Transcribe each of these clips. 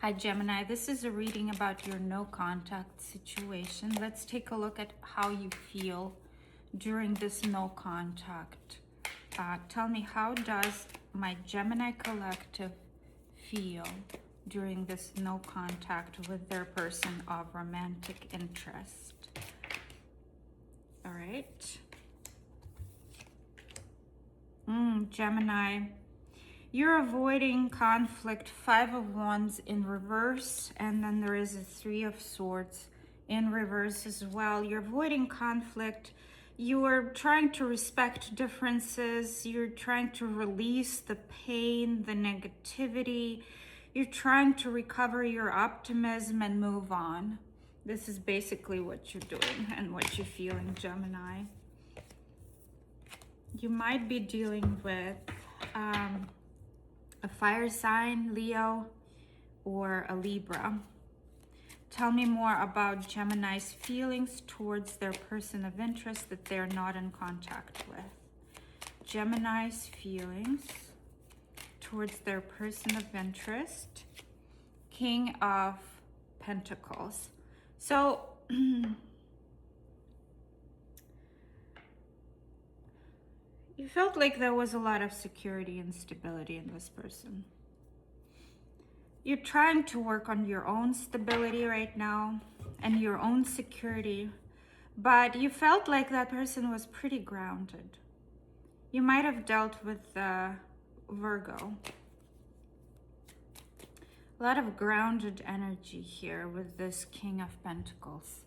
Hi Gemini, this is a reading about your no contact situation. Let's take a look at how you feel during this no contact. Tell me, how does my Gemini collective feel during this no contact with their person of romantic interest? All right. Gemini. You're avoiding conflict, 5 of Wands in reverse, and then there is a 3 of Swords in reverse as well. You're avoiding conflict. You are trying to respect differences. You're trying to release the pain, the negativity. You're trying to recover your optimism and move on. This is basically what you're doing and what you're feeling, Gemini. You might be dealing with a fire sign, Leo, or a Libra. Tell me more about Gemini's feelings towards their person of interest that they're not in contact with. Gemini's feelings towards their person of interest. King of Pentacles. So, you felt like there was a lot of security and stability in this person. You're trying to work on your own stability right now and your own security, but you felt like that person was pretty grounded. You might have dealt with Virgo. A lot of grounded energy here with this King of Pentacles.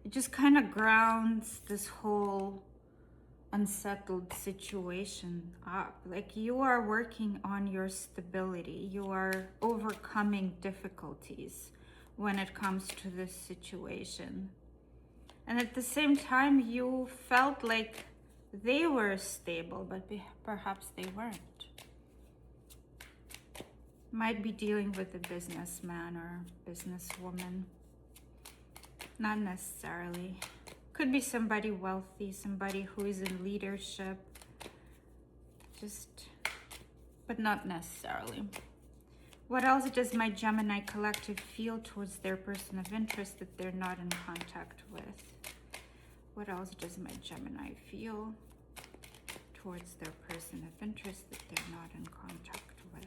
It just kind of grounds this whole unsettled situation up. Like, you are working on your stability. You are overcoming difficulties when it comes to this situation. And at the same time, you felt like they were stable, but perhaps they weren't. Might be dealing with a businessman or businesswoman. Not necessarily. Could be somebody wealthy, somebody who is in leadership, but not necessarily. What else does my Gemini collective feel towards their person of interest that they're not in contact with? What else does my Gemini feel towards their person of interest that they're not in contact with?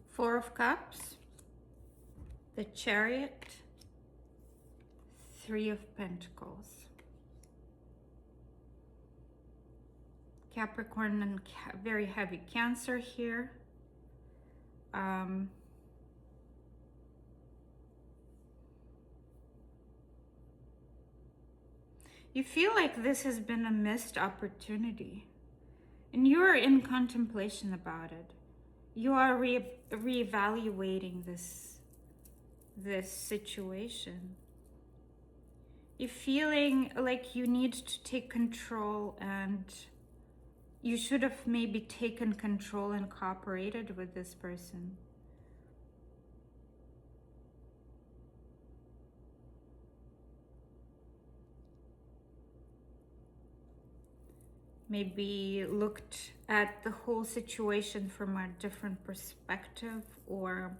Four of Cups, the Chariot, 3 of Pentacles. Capricorn and very heavy Cancer here. You feel like this has been a missed opportunity, and you're in contemplation about it. You are reevaluating this situation. You're feeling like you need to take control, and you should have maybe taken control and cooperated with this person. Maybe looked at the whole situation from a different perspective, or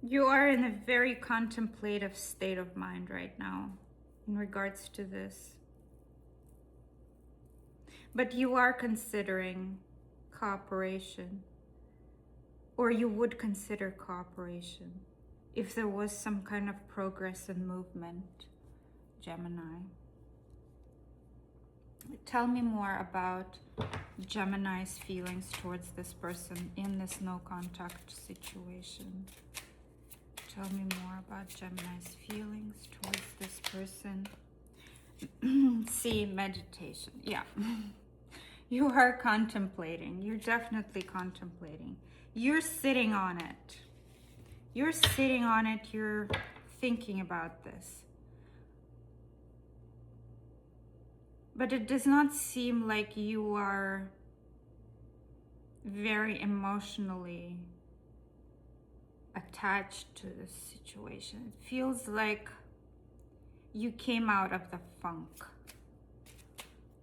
you are in a very contemplative state of mind right now in regards to this. But you are considering cooperation, or you would consider cooperation if there was some kind of progress and movement. Gemini. Tell me more about Gemini's feelings towards this person in this no contact situation. Tell me more about Gemini's feelings towards this person. See, meditation. Yeah. You are contemplating. You're definitely contemplating. You're sitting on it. You're sitting on it. You're thinking about this. But it does not seem like you are very emotionally attached to this situation. It feels like you came out of the funk.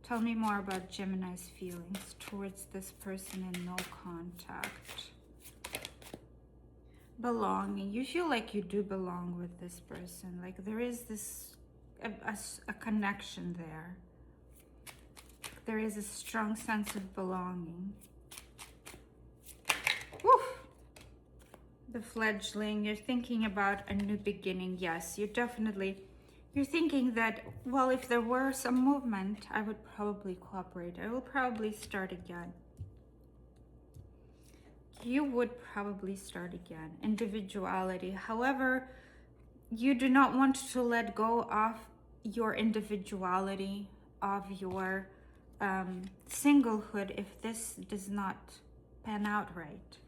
Tell me more about Gemini's feelings towards this person in no contact. Belonging. You feel like you do belong with this person. Like there is this, a connection there. There is a strong sense of belonging. Woo! The fledgling, you're thinking about a new beginning. Yes, you're thinking that, well, if there were some movement, I would probably cooperate. I will probably start again. You would probably start again. Individuality. However, you do not want to let go of your individuality, of your singlehood, if this does not pan out right.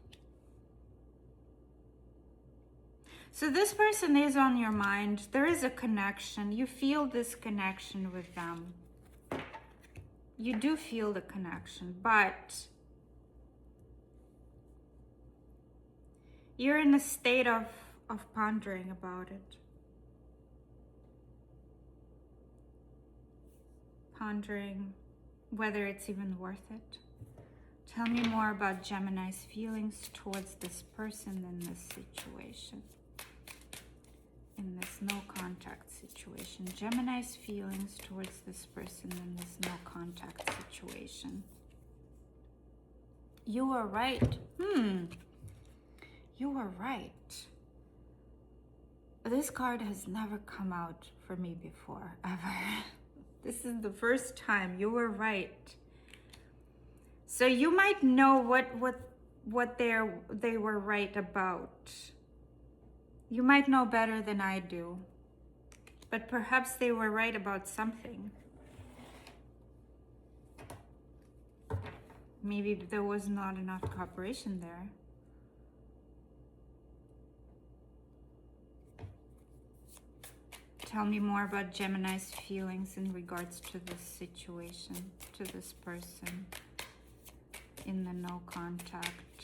So this person is on your mind. There is a connection. You feel this connection with them. You do feel the connection, but you're in a state of pondering about it. Pondering whether it's even worth it. Tell me more about Gemini's feelings towards this person in this situation. In this no contact situation. Gemini's feelings towards this person in this no contact situation. You were right. You were right. This card has never come out for me before, ever. This is the first time. You were right. So you might know what they were right about. You might know better than I do. But perhaps they were right about something. Maybe there was not enough cooperation there. Tell me more about Gemini's feelings in regards to this situation, to this person in the no contact.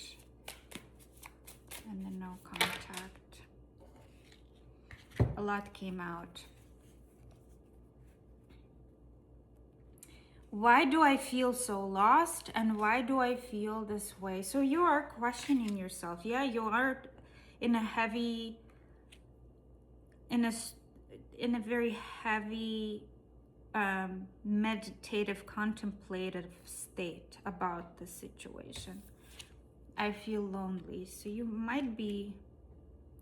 In the no contact. A lot came out. Why do I feel so lost, and why do I feel this way? So you are questioning yourself. Yeah, you are in a heavy, in a very heavy, meditative, contemplative state about the situation. I feel lonely. So you might be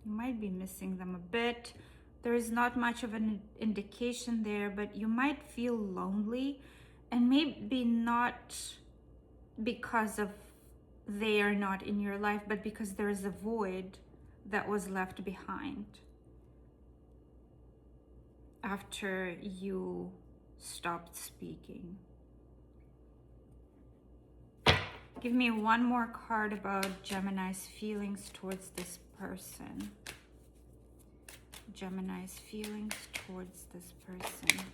missing them a bit. There is not much of an indication there, but you might feel lonely, and maybe not because of they are not in your life, but because there is a void that was left behind after you stopped speaking. Give me one more card about Gemini's feelings towards this person. Gemini's feelings towards this person.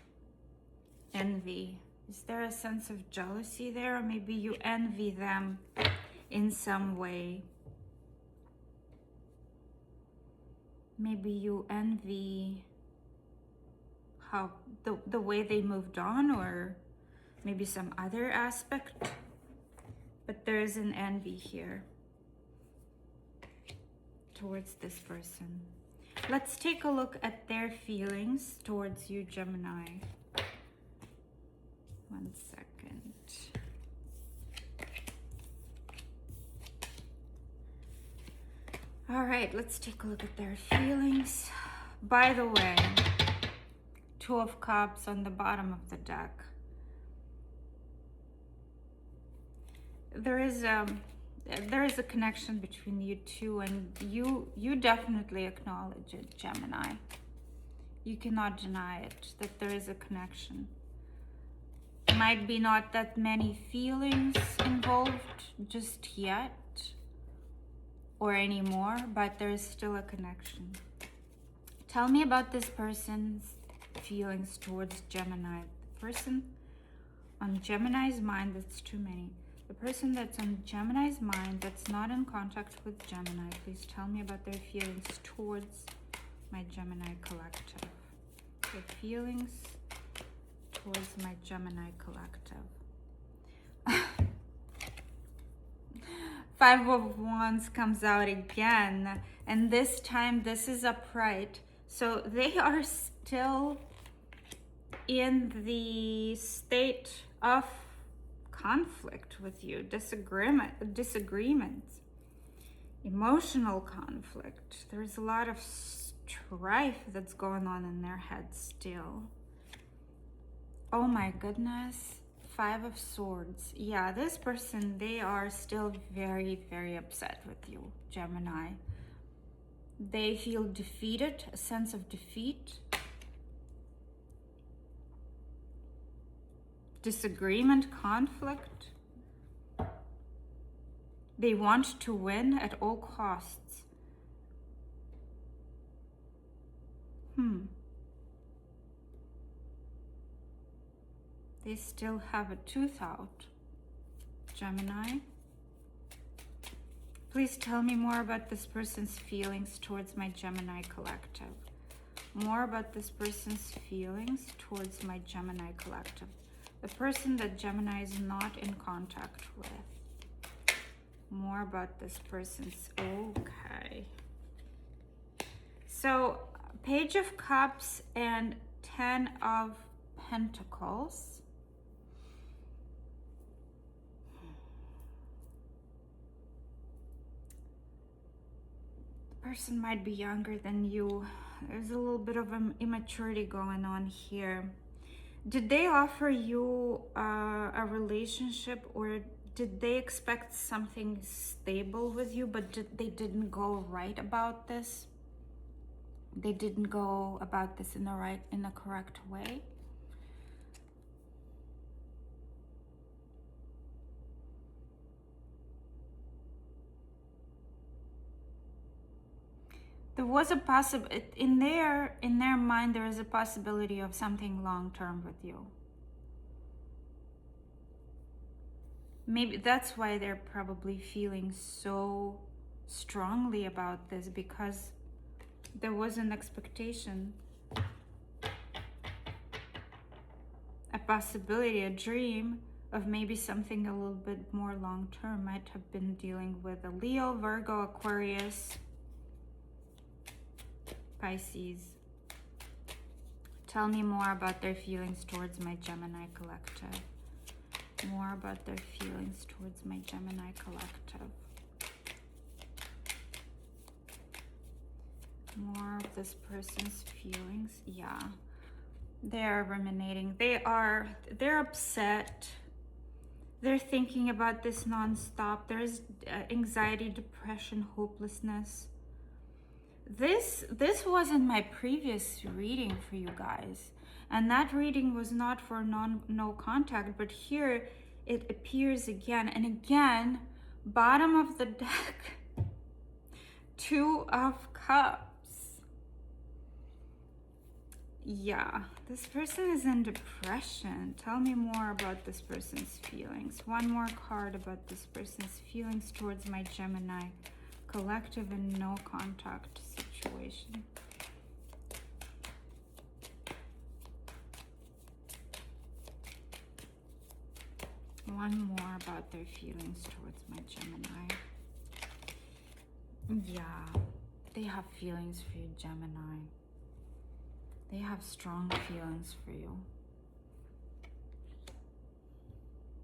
Envy. Is there a sense of jealousy there? Or maybe you envy them in some way. Maybe you envy how the way they moved on, or maybe some other aspect. But there is an envy here towards this person. Let's take a look at their feelings towards you, Gemini. 1 second. All right, let's take a look at their feelings. By the way, 2 of Cups on the bottom of the deck. There is a connection between you two, and you definitely acknowledge it, Gemini. You cannot deny it, that there is a connection. Might be not that many feelings involved just yet or anymore, but there is still a connection. Tell me about this person's feelings towards Gemini. The person On Gemini's mind, that's too many. The person that's on Gemini's mind that's not in contact with Gemini, please tell me about their feelings towards my Gemini collective. Their feelings towards my Gemini collective. 5 of Wands comes out again, and this time this is upright. So they are still in the state of conflict with you, disagreements, emotional conflict. There's a lot of strife that's going on in their heads still. Oh my goodness. 5 of Swords. Yeah, this person, they are still very, very upset with you, Gemini. They feel defeated, a sense of defeat. Disagreement, conflict. They want to win at all costs. They still have a tooth out, Gemini. Please tell me more about this person's feelings towards my Gemini collective. More about this person's feelings towards my Gemini collective. The person that Gemini is not in contact with. More about this person's... Okay. So, Page of Cups and 10 of Pentacles. The person might be younger than you. There's a little bit of immaturity going on here. Did they offer you a relationship, or did they expect something stable with you, but they didn't go right about this? They didn't go about this in the correct way? There was a in their mind, there is a possibility of something long-term with you. Maybe that's why they're probably feeling so strongly about this, because there was an expectation, a possibility, a dream of maybe something a little bit more long-term. Might have been dealing with a Leo, Virgo, Aquarius, Pisces. Tell me more about their feelings towards my Gemini collective. More about their feelings towards my Gemini collective. More of this person's feelings. Yeah. They are ruminating. They're upset. They're thinking about this nonstop. There's anxiety, depression, hopelessness. This wasn't my previous reading for you guys, and that reading was not for no contact, but here it appears again and again. Bottom of the deck, 2 of Cups. Yeah, this person is in depression. Tell me more about this person's feelings. One more card about this person's feelings towards my Gemini collective and no contact situation. One more about their feelings towards my Gemini. Yeah, they have feelings for you, Gemini. They have strong feelings for you.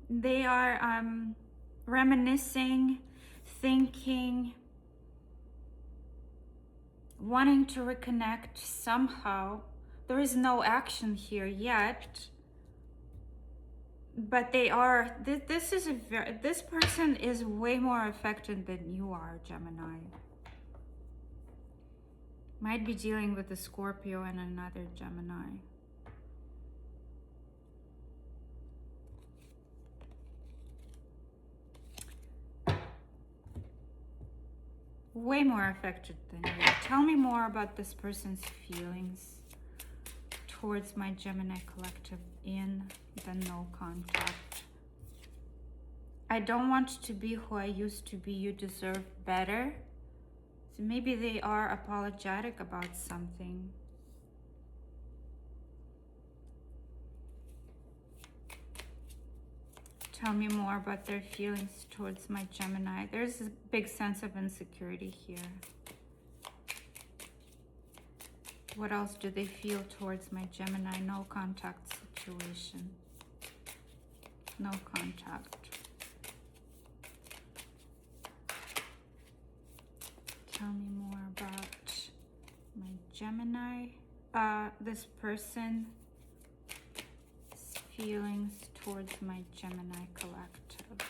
They are reminiscing, thinking, wanting to reconnect somehow. There is no action here yet, but they are. This person is way more affected than you are, Gemini. Might be dealing with a Scorpio and another Gemini. Way more affected than you. Tell me more about this person's feelings towards my Gemini collective in then no contact. I don't want to be who I used to be. You deserve better. So maybe they are apologetic about something. Tell me more about their feelings towards my Gemini. There's a big sense of insecurity here. What else do they feel towards my Gemini? No contact situation. No contact. Tell me more about my Gemini. This person's feelings towards my Gemini collective.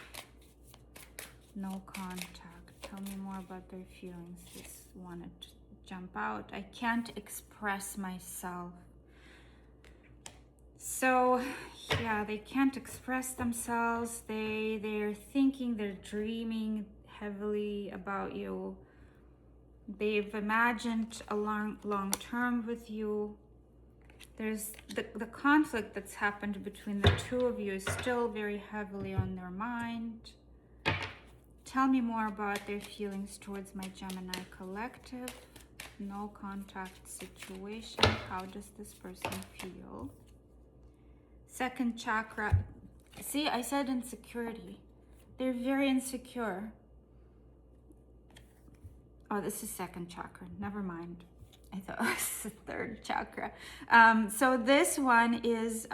No contact. Tell me more about their feelings. Just wanted to jump out. I can't express myself. So yeah, they can't express themselves. They're thinking, they're dreaming heavily about you. They've imagined a long term with you. There's the conflict that's happened between the two of you is still very heavily on their mind. Tell me more about their feelings towards my Gemini collective. No contact situation. How does this person feel? Second chakra. See, I said insecurity. They're very insecure. Oh, this is second chakra. Never mind. I thought it was the third chakra. So this one is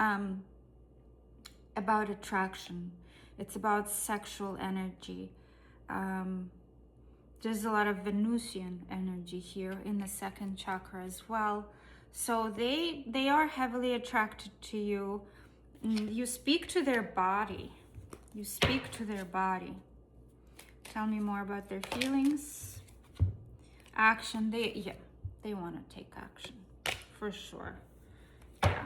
about attraction. It's about sexual energy. There's a lot of Venusian energy here in the second chakra as well. So they are heavily attracted to you. You speak to their body. You speak to their body. Tell me more about their feelings. Action. They want to take action for sure. Yeah.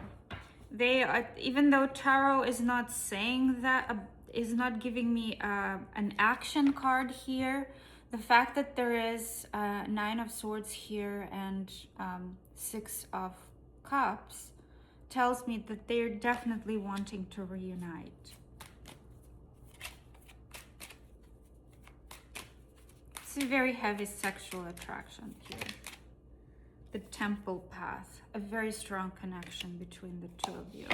They are, even though tarot is not saying that, is not giving me an action card here. The fact that there is Nine of Swords here and Six of Cups tells me that they're definitely wanting to reunite. It's a very heavy sexual attraction here. The Temple Path, a very strong connection between the two of you.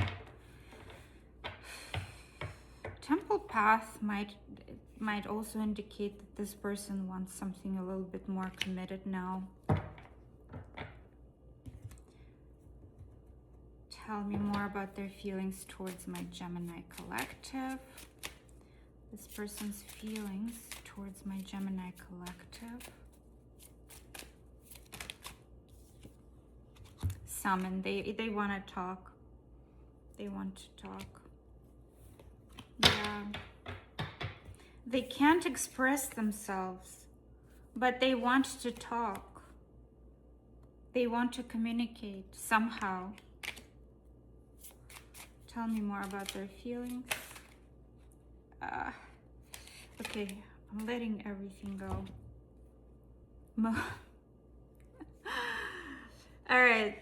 Temple Path might also indicate that this person wants something a little bit more committed now. Tell me more about their feelings towards my Gemini collective. This person's feelings towards my Gemini collective. Summon. They want to talk. They want to talk. Yeah. They can't express themselves, but they want to talk. They want to communicate somehow. Tell me more about their feelings. Okay, I'm letting everything go. All right.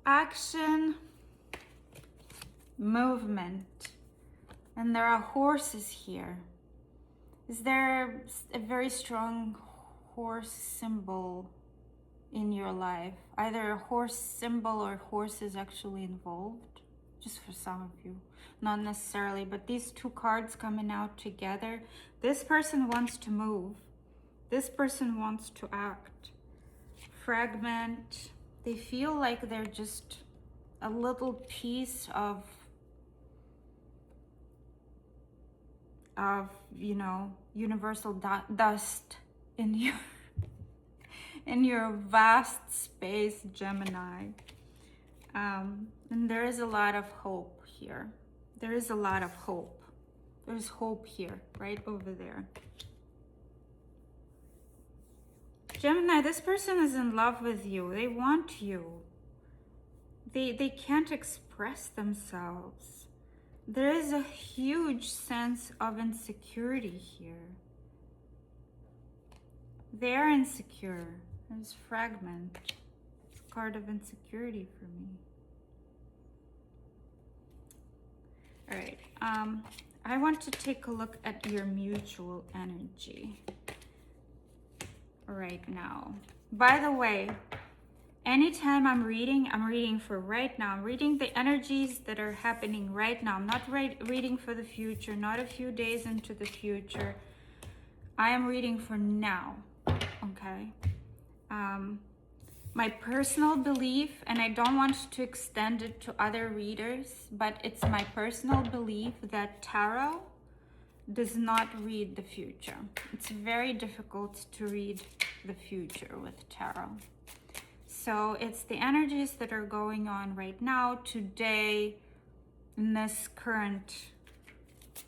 Action, movement, and there are horses here. Is there a very strong horse symbol in your life? Either a horse symbol or horse is actually involved, just for some of you. Not necessarily, but these two cards coming out together. This person wants to move. This person wants to act. Fragment. They feel like they're just a little piece of you know, universal dust in your vast space, Gemini. And there is a lot of hope here. There is a lot of hope. There's hope here, right over there. Gemini, this person is in love with you. They want you. They can't express themselves. There is a huge sense of insecurity here. They are insecure. There's fragment. It's a card of insecurity for me. I want to take a look at your mutual energy right now. By the way, anytime I'm reading for right now. I'm reading the energies that are happening right now. I'm not reading for the future, not a few days into the future. I am reading for now, okay? My personal belief, and I don't want to extend it to other readers, but it's my personal belief that tarot does not read the future. It's very difficult to read the future with tarot. So it's the energies that are going on right now, today, in this current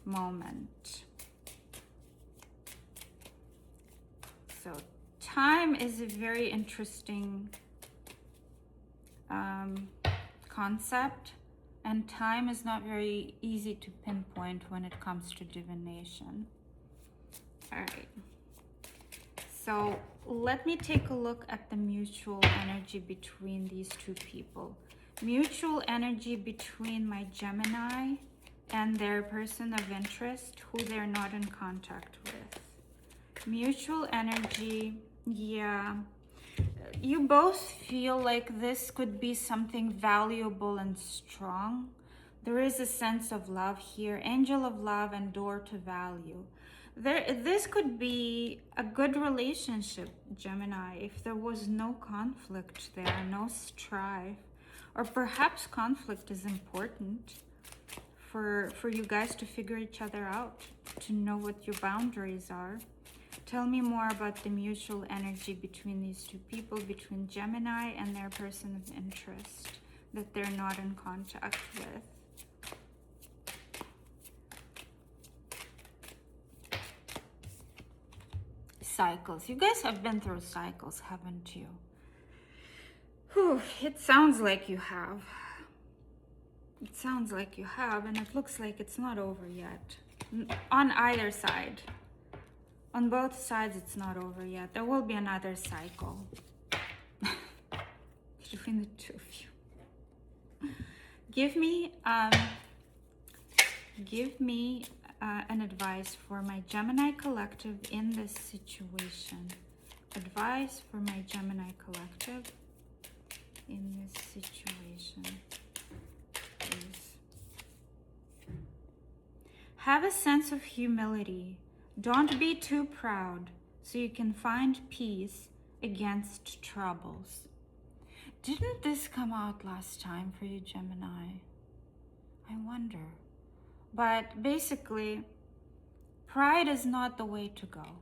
moment. So time is a very interesting concept, and time is not very easy to pinpoint when it comes to divination. All right. So let me take a look at the mutual energy between these two people. Mutual energy between my Gemini and their person of interest who they're not in contact with. Mutual energy, yeah. You both feel like this could be something valuable and strong. There is a sense of love here, angel of love and door to value. This could be a good relationship, Gemini, if there was no conflict there, no strife. Or perhaps conflict is important for you guys to figure each other out, to know what your boundaries are. Tell me more about the mutual energy between these two people, between Gemini and their person of interest that they're not in contact with. Cycles. You guys have been through cycles, haven't you? Whew, it sounds like you have. It sounds like you have, and it looks like it's not over yet. On either side. On both sides, it's not over yet. There will be another cycle between the two of you. Give me an advice for my Gemini collective in this situation. Advice for my Gemini collective in this situation, please. Have a sense of humility. Don't be too proud so you can find peace against troubles. Didn't this come out last time for you, Gemini? I wonder. But basically, pride is not the way to go.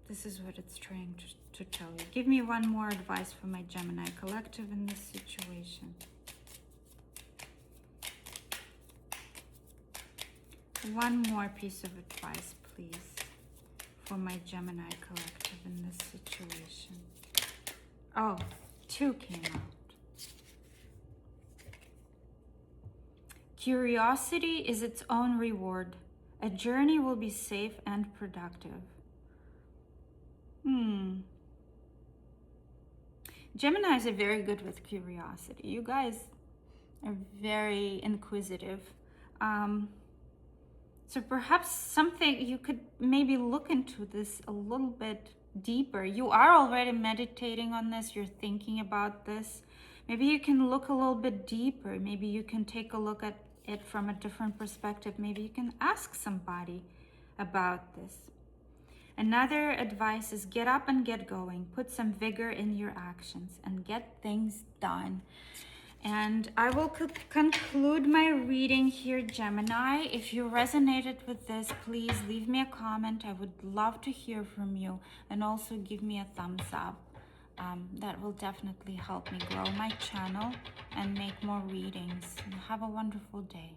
This is what it's trying to tell you. Give me one more advice for my Gemini collective in this situation. One more piece of advice, please, for my Gemini collective in this situation. Oh, 2 came out. Curiosity is its own reward. A journey will be safe and productive. Geminis are very good with curiosity. You guys are very inquisitive. So perhaps something you could maybe look into this a little bit deeper. You are already meditating on this. You're thinking about this. Maybe you can look a little bit deeper. Maybe you can take a look at it from a different perspective. Maybe you can ask somebody about this. Another advice is get up and get going. Put some vigor in your actions and get things done. And I will conclude my reading here, Gemini. If you resonated with this, please leave me a comment. I would love to hear from you, and also give me a thumbs up. That will definitely help me grow my channel and make more readings. Have a wonderful day.